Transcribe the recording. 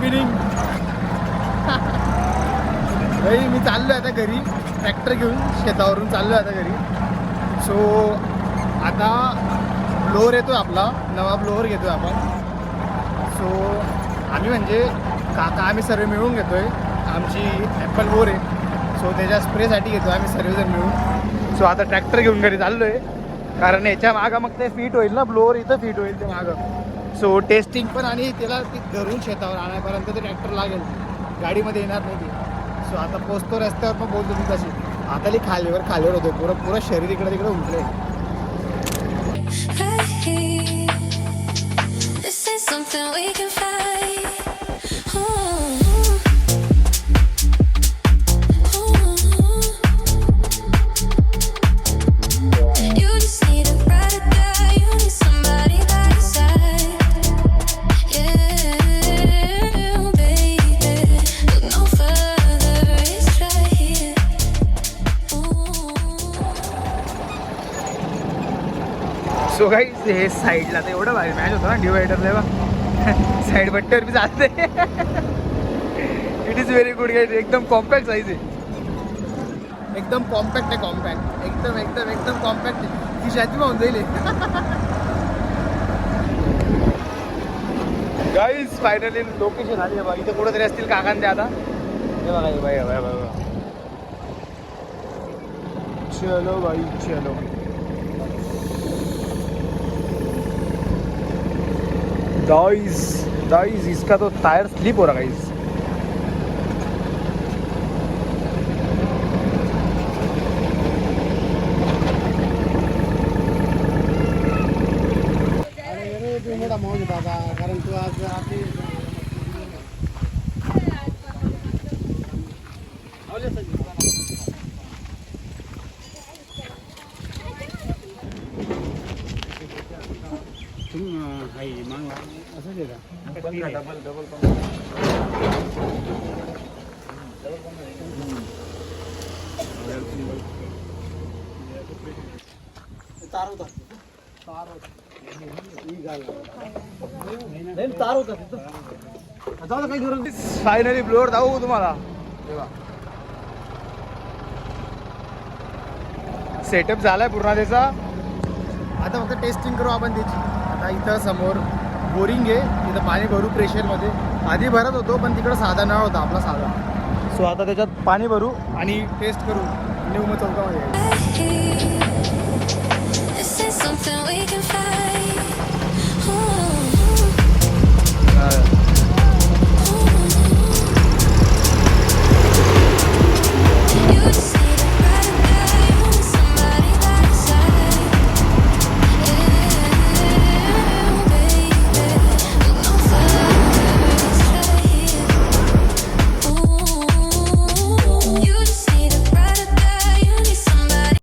Spinning. भाई मी चाललो आहे आता घरी, ट्रॅक्टर घेऊन शेतावरून चाललो आहे आता घरी. सो आता ब्लोअर येतो आहे आपला, नवा ब्लोअर घेतो आहे आपण. सो आम्ही म्हणजे काका आम्ही सर्व मिळून घेतो आहे. आमची ॲपल बोर आहे, सो त्याच्या स्प्रेसाठी घेतो आम्ही सर्वजण मिळून. सो आता ट्रॅक्टर घेऊन घरी चाललो आहे, कारण याच्या मागं मग ते फिट होईल ना, ब्लोअर इथं फिट होईल ते मागं. सो टेस्टिंग पण आणि त्याला ती घरून शेतावर आणण्यापर्यंत ते ट्रॅक्टर लागेल, गाडीमध्ये येणार नाही ते. सो आता पोचतो रस्त्यावर, पण बोलतो मी तशी आता ली खालीवर होतो, पुरं शरीर इकडे तिकडे उठले. सो गाईस हे साईडला तर एवढं भारी मॅच होतं ना डिवायडर तेव्हा. साईड बट्ट्यावर बी चालते. It is very good guys. एकदम कॉम्पॅक्ट साईज आहे, एकदम कॉम्पॅक्ट आहे, कॉम्पॅक्ट एकदम एकदम एकदम कॉम्पॅक्ट आहे. ती शाती होऊन जाईल. गाईज फायनली लोकेशन आली आहे बघा. इथं कुठेतरी असतील काकांते आता. हे बघा हे बघा. चलो भाई चलो. गाइस इसका तो टायर स्लिप हो रहा गाइस. अरे मोठा मौज दादा, कारण तू आज आपली असं का डबल तार होता फायनली ब्लोअर दाखवू तुम्हाला. सेटअप झालाय पूर्ण त्याचा. आता फक्त टेस्टिंग करू आपण त्याची. आता इथं समोर बोरिंग आहे, तिथं पाणी भरू प्रेशरमध्ये. आधी भरत होतो पण तिकडं साधा नळ होता आपला साधा. सो आता त्याच्यात पाणी भरू आणि टेस्ट करू न्यू चौकामध्ये.